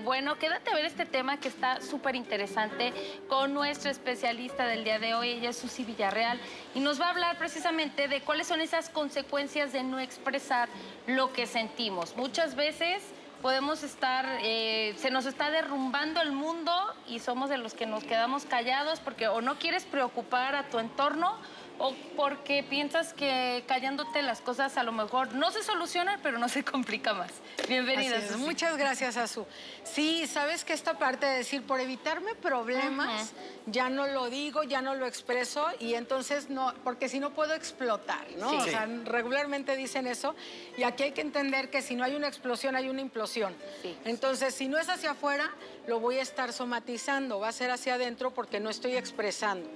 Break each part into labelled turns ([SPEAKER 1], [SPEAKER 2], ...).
[SPEAKER 1] Y bueno, quédate a ver este tema que está súper interesante con nuestra especialista del día de hoy. Ella es Susi Villarreal y nos va a hablar precisamente de cuáles son esas consecuencias de no expresar lo que sentimos. Muchas veces podemos estar, se nos está derrumbando el mundo y somos de los que nos quedamos callados porque o no quieres preocupar a tu entorno o porque piensas que callándote las cosas a lo mejor no se solucionan, pero no se complica más. Bienvenida, Susi.
[SPEAKER 2] Muchas gracias, Azu. Sí, sabes que esta parte de decir, por evitarme problemas, ya no lo digo, ya no lo expreso y entonces no, porque si no puedo explotar, ¿no?
[SPEAKER 1] Sí.
[SPEAKER 2] O sea, regularmente dicen eso y aquí hay que entender que si no hay una explosión, hay una implosión.
[SPEAKER 1] Sí.
[SPEAKER 2] Entonces, si no es hacia afuera, lo voy a estar somatizando, va a ser hacia adentro porque no estoy expresando.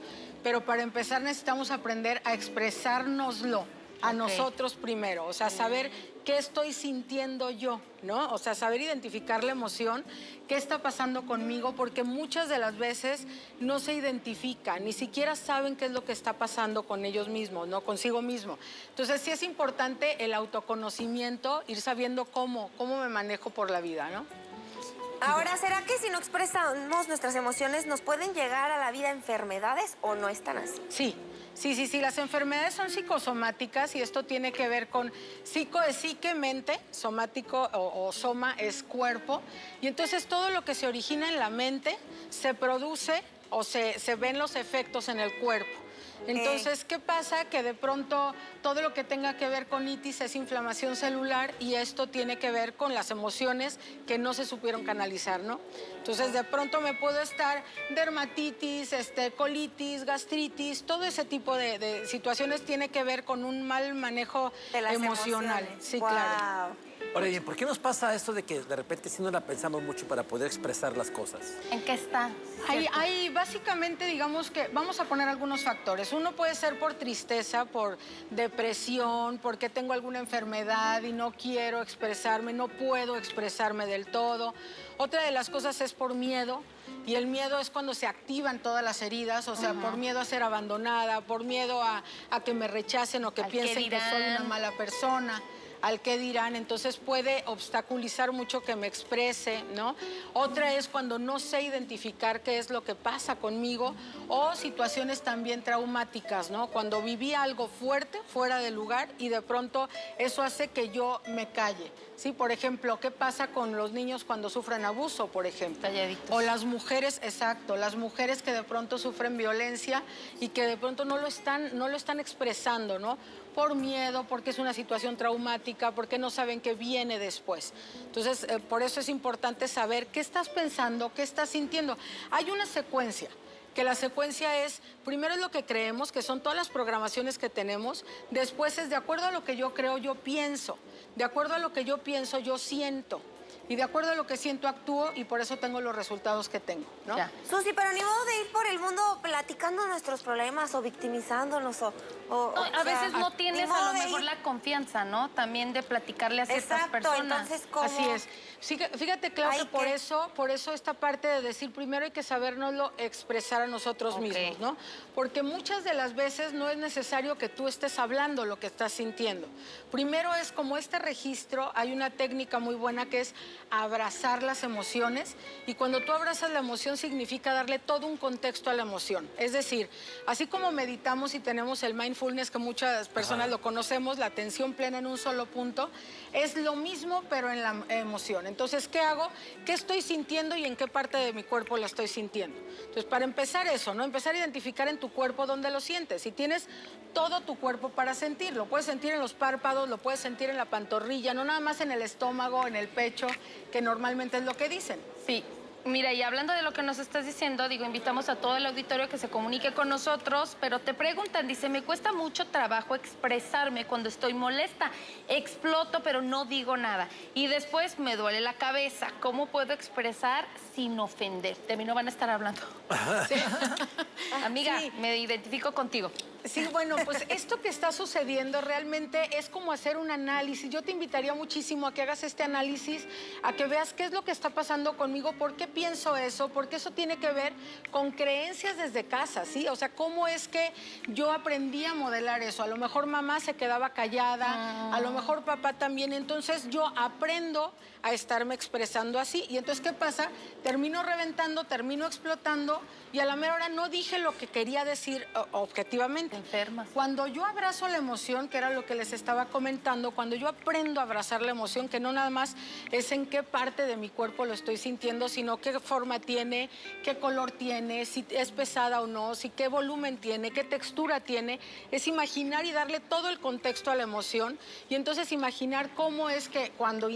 [SPEAKER 2] Pero para empezar necesitamos aprender a expresárnoslo a nosotros primero, o sea, saber qué estoy sintiendo yo, ¿no? O sea, saber identificar la emoción, qué está pasando conmigo, porque muchas de las veces no se identifican, ni siquiera saben qué es lo que está pasando con ellos mismos, ¿no? Consigo mismo. Entonces, sí es importante el autoconocimiento, ir sabiendo cómo me manejo por la vida, ¿no?
[SPEAKER 3] Ahora, ¿será que si no expresamos nuestras emociones nos pueden llegar a la vida enfermedades o no están así?
[SPEAKER 2] Sí. Las enfermedades son psicosomáticas y esto tiene que ver con psico es psique, mente, somático o soma es cuerpo. Y entonces todo lo que se origina en la mente se produce o se ven los efectos en el cuerpo. Entonces, ¿qué pasa? Que de pronto todo lo que tenga que ver con itis es inflamación celular y esto tiene que ver con las emociones que no se supieron canalizar, ¿no? Entonces, de pronto me puedo estar dermatitis, colitis, gastritis, todo ese tipo de situaciones tiene que ver con un mal manejo
[SPEAKER 3] de las
[SPEAKER 2] emocional.
[SPEAKER 3] emociones.
[SPEAKER 2] Sí,
[SPEAKER 3] Wow.
[SPEAKER 2] claro.
[SPEAKER 4] Ahora bien, ¿por qué nos pasa esto de que de repente sí no la pensamos mucho para poder expresar las cosas?
[SPEAKER 1] ¿En qué está?
[SPEAKER 2] Hay básicamente, digamos que vamos a poner algunos factores. Uno puede ser por tristeza, por depresión, porque tengo alguna enfermedad y no quiero expresarme, no puedo expresarme del todo. Otra de las cosas es por miedo. Y el miedo es cuando se activan todas las heridas, o sea, por miedo a ser abandonada, por miedo a que me rechacen o que piensen que soy una mala persona. Al qué dirán, entonces puede obstaculizar mucho que me exprese, ¿no? Otra es cuando no sé identificar qué es lo que pasa conmigo o situaciones también traumáticas, ¿no? Cuando viví algo fuerte, fuera de lugar y de pronto eso hace que yo me calle, ¿sí? Por ejemplo, ¿qué pasa con los niños cuando sufren abuso, por ejemplo?
[SPEAKER 1] Calladitos.
[SPEAKER 2] O las mujeres, exacto, las mujeres que de pronto sufren violencia y que de pronto no lo están expresando, ¿no? Por miedo, porque es una situación traumática, porque no saben qué viene después. Entonces, por eso es importante saber qué estás pensando, qué estás sintiendo. Hay una secuencia, que la secuencia es, primero es lo que creemos, que son todas las programaciones que tenemos, después es de acuerdo a lo que yo creo, yo pienso, de acuerdo a lo que yo pienso, yo siento. Y de acuerdo a lo que siento, actúo y por eso tengo los resultados que tengo, ¿no?
[SPEAKER 1] Ya.
[SPEAKER 3] Susi, pero ni modo de ir por el mundo platicando nuestros problemas o victimizándonos
[SPEAKER 1] A veces no tienes a lo mejor
[SPEAKER 3] ir...
[SPEAKER 1] la confianza, ¿no? También de platicarle a ciertas
[SPEAKER 3] Exacto,
[SPEAKER 1] personas.
[SPEAKER 3] entonces, ¿cómo?
[SPEAKER 2] Así es. Fíjate, Clau, que por eso esta parte de decir, primero hay que sabernoslo expresar a nosotros mismos, ¿no? Porque muchas de las veces no es necesario que tú estés hablando lo que estás sintiendo. Primero es como este registro, hay una técnica muy buena que es abrazar las emociones y cuando tú abrazas la emoción significa darle todo un contexto a la emoción. Es decir, así como meditamos y tenemos el mindfulness que muchas personas lo conocemos, la atención plena en un solo punto, es lo mismo pero en la emoción. Entonces, ¿qué hago? ¿Qué estoy sintiendo y en qué parte de mi cuerpo la estoy sintiendo? Entonces, para empezar eso, ¿no? Empezar a identificar en tu cuerpo dónde lo sientes. Si tienes todo tu cuerpo para sentir, lo puedes sentir en los párpados, lo puedes sentir en la pantorrilla, no nada más en el estómago, en el pecho, que normalmente es lo que dicen.
[SPEAKER 1] Sí. Mira, y hablando de lo que nos estás diciendo, digo, invitamos a todo el auditorio que se comunique con nosotros, pero te preguntan, dice, me cuesta mucho trabajo expresarme cuando estoy molesta, exploto, pero no digo nada. Y después me duele la cabeza. ¿Cómo puedo expresar sin ofender? De mí no van a estar hablando. Sí. Amiga, me identifico contigo.
[SPEAKER 2] Sí, bueno, pues esto que está sucediendo realmente es como hacer un análisis. Yo te invitaría muchísimo a que hagas este análisis, a que veas qué es lo que está pasando conmigo, por qué pienso eso, porque eso tiene que ver con creencias desde casa, ¿sí? O sea, cómo es que yo aprendí a modelar eso. A lo mejor mamá se quedaba callada, a lo mejor papá también. Entonces yo aprendo a estarme expresando así. Y entonces, ¿qué pasa? Termino reventando, termino explotando y a la mera hora no dije lo que quería decir objetivamente.
[SPEAKER 1] Te enfermas.
[SPEAKER 2] Cuando yo abrazo la emoción, que era lo que les estaba comentando, cuando yo aprendo a abrazar la emoción, que no nada más es en qué parte de mi cuerpo lo estoy sintiendo, sino qué forma tiene, qué color tiene, si es pesada o no, si qué volumen tiene, qué textura tiene, es imaginar y darle todo el contexto a la emoción y entonces imaginar cómo es que cuando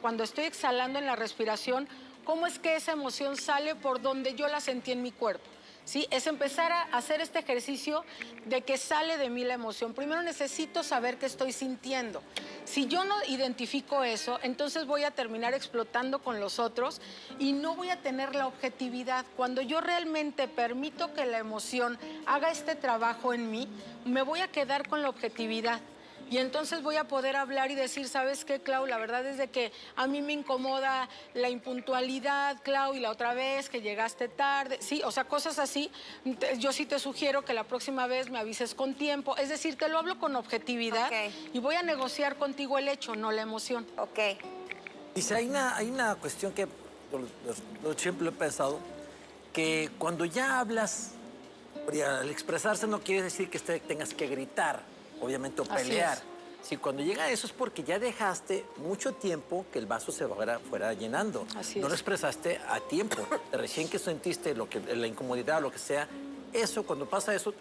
[SPEAKER 2] cuando estoy exhalando en la respiración, cómo es que esa emoción sale por donde yo la sentí en mi cuerpo. ¿Sí? Es empezar a hacer este ejercicio de que sale de mí la emoción. Primero necesito saber qué estoy sintiendo. Si yo no identifico eso, entonces voy a terminar explotando con los otros y no voy a tener la objetividad. Cuando yo realmente permito que la emoción haga este trabajo en mí, me voy a quedar con la objetividad. Y entonces voy a poder hablar y decir, ¿sabes qué, Clau? La verdad es de que a mí me incomoda la impuntualidad, Clau, y la otra vez que llegaste tarde. Sí, o sea, cosas así. Yo sí te sugiero que la próxima vez me avises con tiempo. Es decir, te lo hablo con objetividad y voy a negociar contigo el hecho, no la emoción.
[SPEAKER 3] Ok.
[SPEAKER 4] Dice, hay una cuestión que yo siempre lo he pensado, que cuando ya hablas, al expresarse no quiere decir que tengas que gritar, obviamente, o pelear. Si cuando llega a eso es porque ya dejaste mucho tiempo que el vaso se fuera llenando. No lo expresaste a tiempo. De recién que sentiste la incomodidad, lo que sea, eso, cuando pasa eso,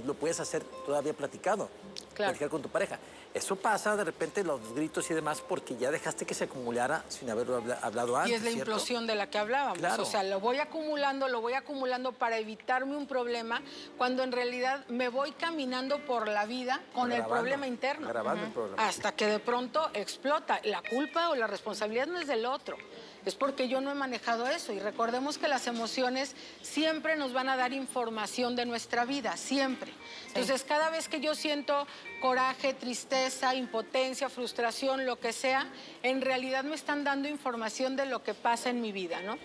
[SPEAKER 4] lo puedes hacer todavía platicado.
[SPEAKER 2] Claro.
[SPEAKER 4] Platicar con tu pareja. Eso pasa de repente, los gritos y demás, porque ya dejaste que se acumulara sin haberlo hablado antes.
[SPEAKER 2] Y es la
[SPEAKER 4] ¿cierto?
[SPEAKER 2] implosión de la que hablábamos.
[SPEAKER 4] Claro.
[SPEAKER 2] O sea, lo voy acumulando para evitarme un problema, cuando en realidad me voy caminando por la vida con el problema interno.
[SPEAKER 4] Agravando el problema.
[SPEAKER 2] Hasta que de pronto explota. La culpa o la responsabilidad no es del otro. Es porque yo no he manejado eso. Y recordemos que las emociones siempre nos van a dar información de nuestra vida, siempre. Entonces, cada vez que yo siento coraje, tristeza, impotencia, frustración, lo que sea, en realidad me están dando información de lo que pasa en mi vida, ¿no?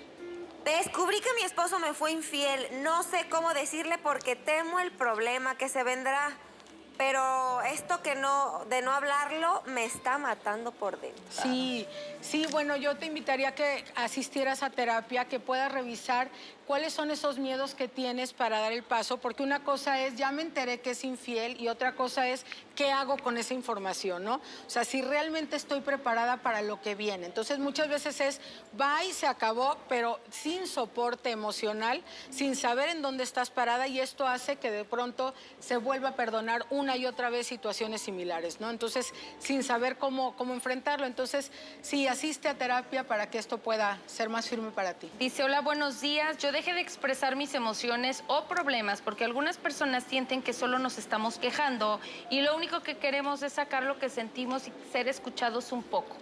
[SPEAKER 3] Descubrí que mi esposo me fue infiel. No sé cómo decirle porque temo el problema que se vendrá. Pero esto de no hablarlo me está matando por dentro.
[SPEAKER 2] Sí, bueno, yo te invitaría a que asistieras a terapia, que puedas revisar cuáles son esos miedos que tienes para dar el paso, porque una cosa es, ya me enteré que es infiel, y otra cosa es, ¿qué hago con esa información, no? O sea, si realmente estoy preparada para lo que viene. Entonces, muchas veces es, va y se acabó, pero sin soporte emocional, sin saber en dónde estás parada, y esto hace que de pronto se vuelva a perdonar una y otra vez situaciones similares, ¿no? Entonces, sin saber cómo enfrentarlo. Entonces, sí, asiste a terapia para que esto pueda ser más firme para ti.
[SPEAKER 1] Dice, hola, buenos días. Yo dejé de expresar mis emociones o problemas porque algunas personas sienten que solo nos estamos quejando y lo único que queremos es sacar lo que sentimos y ser escuchados un poco.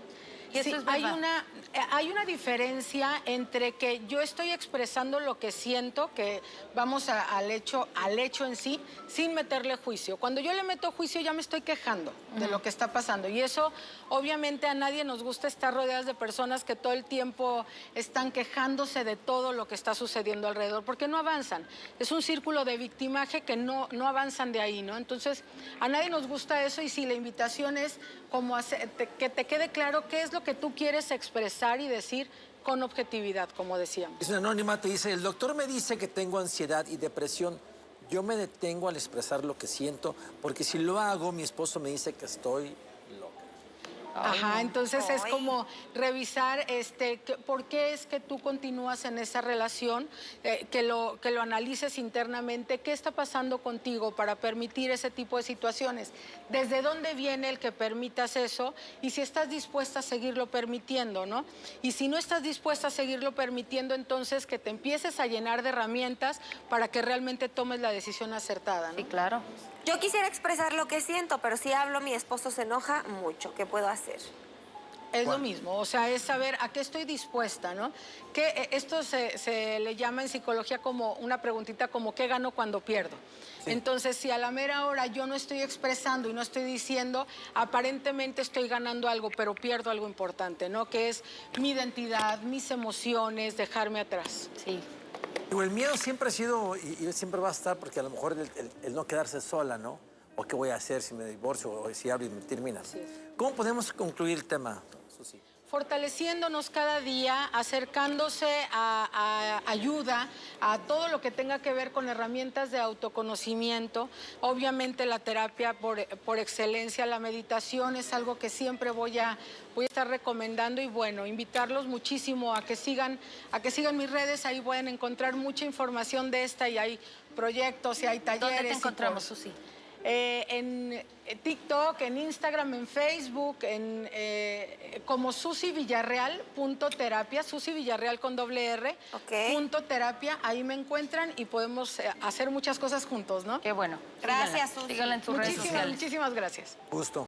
[SPEAKER 1] Y eso
[SPEAKER 2] Sí,
[SPEAKER 1] es verdad.
[SPEAKER 2] hay una diferencia entre que yo estoy expresando lo que siento, que vamos al hecho en sí, sin meterle juicio. Cuando yo le meto juicio ya me estoy quejando de lo que está pasando. Y eso, obviamente, a nadie nos gusta estar rodeadas de personas que todo el tiempo están quejándose de todo lo que está sucediendo alrededor, porque no avanzan. Es un círculo de victimaje que no avanzan de ahí, ¿no? Entonces, a nadie nos gusta eso, y si la invitación es como que te quede claro qué es lo que tú quieres expresar y decir con objetividad, como decíamos.
[SPEAKER 4] Es un anonimato, dice, el doctor me dice que tengo ansiedad y depresión. Yo me detengo al expresar lo que siento, porque si lo hago, mi esposo me dice que estoy loca.
[SPEAKER 2] Ajá, entonces es como revisar por qué es que tú continúas en esa relación, que lo analices internamente, qué está pasando contigo para permitir ese tipo de situaciones, desde dónde viene el que permitas eso y si estás dispuesta a seguirlo permitiendo, ¿no? Y si no estás dispuesta a seguirlo permitiendo, entonces que te empieces a llenar de herramientas para que realmente tomes la decisión acertada, ¿no?
[SPEAKER 1] Sí, claro.
[SPEAKER 3] Yo quisiera expresar lo que siento, pero si hablo, mi esposo se enoja mucho. ¿Qué puedo hacer?
[SPEAKER 2] Es lo mismo, o sea, es saber a qué estoy dispuesta, ¿no? Que esto se le llama en psicología como una preguntita como ¿qué gano cuando pierdo? Sí. Entonces, si a la mera hora yo no estoy expresando y no estoy diciendo, aparentemente estoy ganando algo, pero pierdo algo importante, ¿no? Que es mi identidad, mis emociones, dejarme atrás.
[SPEAKER 1] Sí.
[SPEAKER 4] El miedo siempre ha sido y siempre va a estar, porque a lo mejor el no quedarse sola, ¿no? O qué voy a hacer si me divorcio o si hablo y me terminas. Sí. ¿Cómo podemos concluir el tema, Susi?
[SPEAKER 2] Fortaleciéndonos cada día, acercándose a ayuda, a todo lo que tenga que ver con herramientas de autoconocimiento. Obviamente la terapia por excelencia, la meditación es algo que siempre voy a estar recomendando y bueno, invitarlos muchísimo a que sigan mis redes, ahí pueden encontrar mucha información de esta y hay proyectos y hay talleres.
[SPEAKER 1] ¿Dónde te encontramos, Susi?
[SPEAKER 2] En TikTok, en Instagram, en Facebook, como susivillarreal.terapia, Susi Villarreal con .r, .terapia, ahí me encuentran y podemos hacer muchas cosas juntos, ¿no?
[SPEAKER 1] Qué bueno.
[SPEAKER 3] Gracias, Susi.
[SPEAKER 1] Síganla en sus redes sociales.
[SPEAKER 2] Muchísimas gracias.
[SPEAKER 4] Gusto.